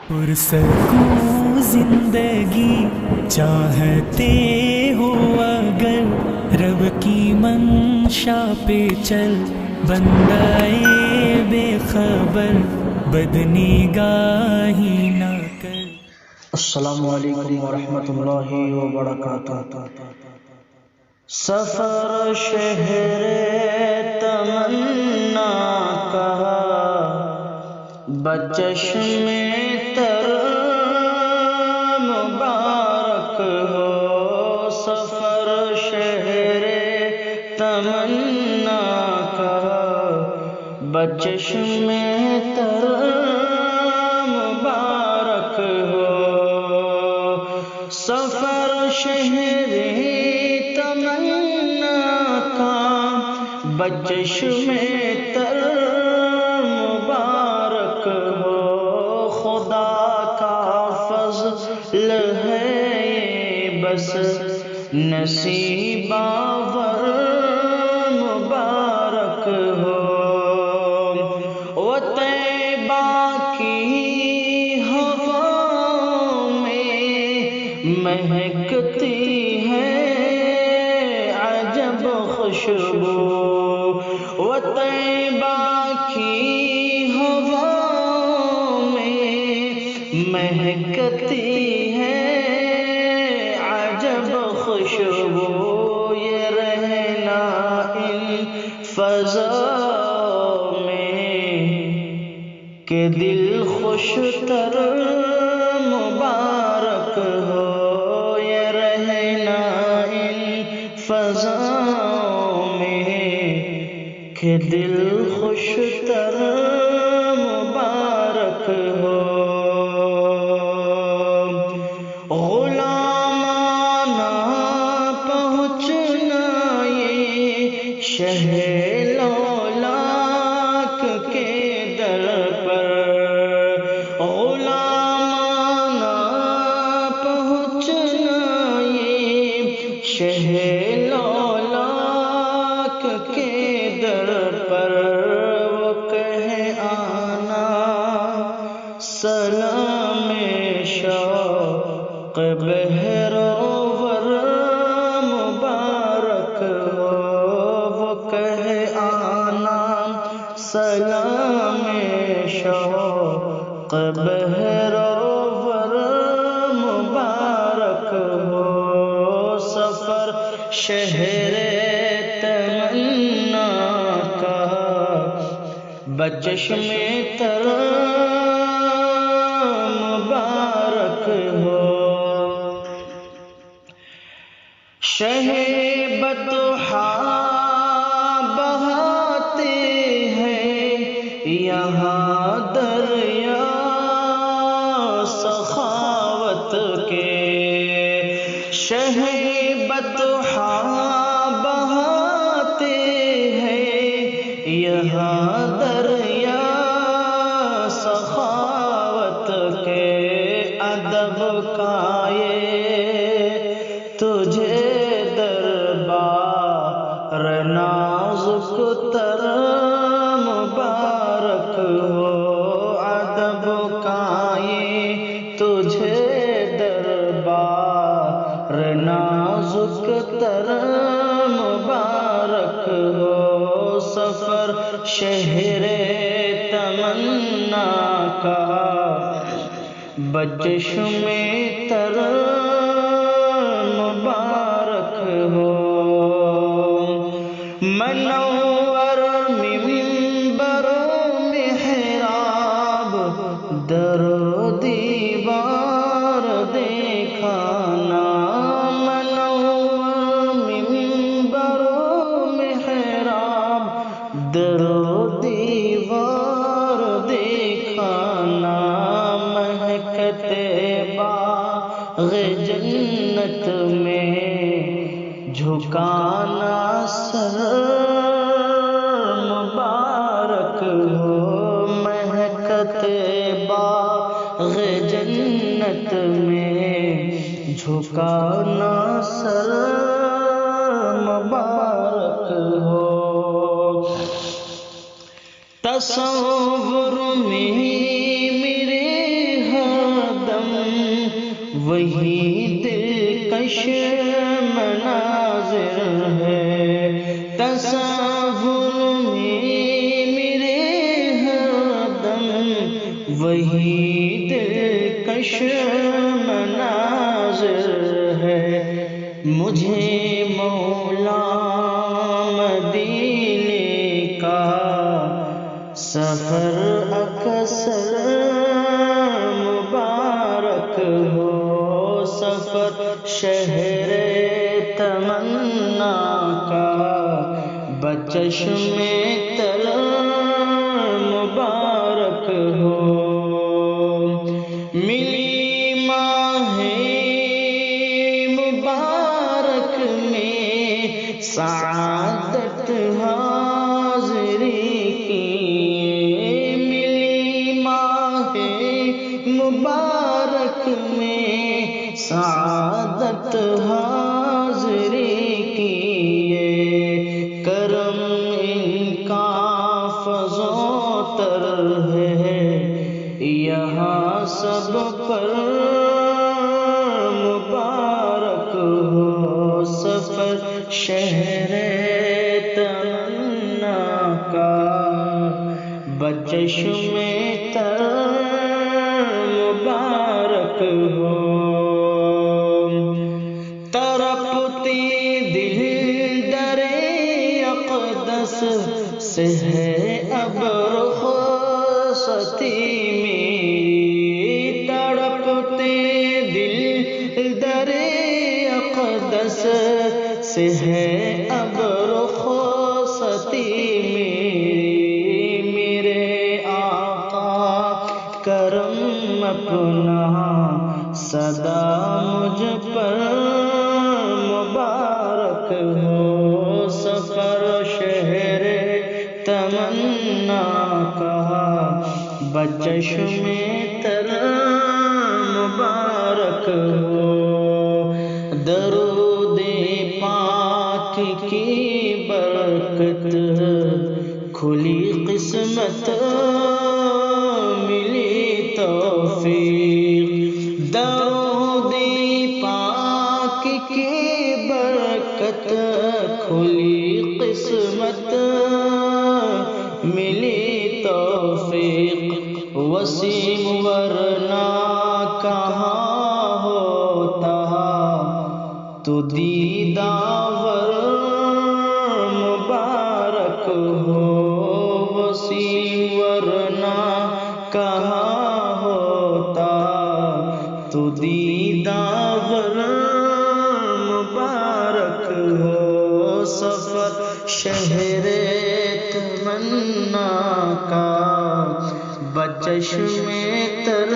پرسکون زندگی چاہتے ہو اگر رب کی منشا پہ چل، بندائے بے خبر بدنگاہی نہ کر۔ السلام علیکم ورحمۃ اللہ وبرکاتہ۔ سفر شہر تمنا کا بچشم تر مبارک ہو، سفر شہر تمنا کا بچشم تر مبارک ہو، سفر شہر تمنا کا بچشم تر مبارک ہو، خدا کا فضل ہے یہ بس نصیب آور مبارک ہو، وہ طیبہ کی ہوا میں مہکتی ہے عجب خوشبو، وہ طیبہ کی ہوا میں مہکتی ہے عجب خوشبو، یہ رہنا ان فضا میں کہ دل خوش تر مبارک ہو، یہ رہنا ان فضا میں کہ دل خوش تر مبارک ہو، غلامانہ پہنچنا یہ شہ لولاک کے در پر، غلامانہ پہنچنا یہ شہ لولاک کے در پر، وہ کہے آنا سلام شوق بہرور مبارک ہو، وہ کہے آنا سلام شوق بہرور مبارک ہو، سفر شہر تمنا کا بچشم تر مبارک ہو، شہ بطحا بہاتے ہیں یہاں دریا سخاوت کے، شہ بطحا بہاتے ہیں یہاں دریا سخاوت کے، ادب کا یہ تجھے دربار نازک تر مبارک ہو، ادب کا یہ تجھے دربار نازک تر مبارک ہو، سفر شہر تمنا کا بچشم تر مبارک ہو، منور منبر و محراب در و دیوار دیکھانا، منور منبر و محراب در و دیوار دیکھانا، مہکتے باغ جنت میں جھکانا سر مبارک ہو، مہکتے باغ جنت میں جھکانا سر مبارک ہو، تصور میں میرے ہر وہی دلکش مناظر ہے، تصور میں میرے ہر دم وہی دلکش مناظر ہے۔ مجھے مولا مدینے کا سفر اکثر مبارک ہو، سفر شہر تمنا کا بچشم تر مبارک ہو۔ ملی ماہ مبارک میں سعادت حاضری کی، ملی ماہ مبارک میں سعادت حاضری کی، کرم ان کا فضو تر ہے، یہاں سب پر مبارک ہو، سفر شہر تمنا کا بچشم تر مبارک ہو۔ تڑپتی دل در اقدس سے ہے اب رخصتی میری، تڑپتے دل در اقدس سے ہے اب رخصتی میری، میرے آقا کرم اپنا صدا مجھ پر مبارک ہو، سفر شہر تمنا کا بچشم تر مبارک ہو۔ درود پاک کی برکت کھلی قسمت ملی توفیق، درود پاک کی برکت کھلی قسمت ملی توفیق، وسیم ورنہ کہاں ہوتا تو دیدار مبارک ہو، وسیم ورنہ کہاں ہوتا تو دیدار مبارک ہو، سفر شہر تمنا کا بچشم تر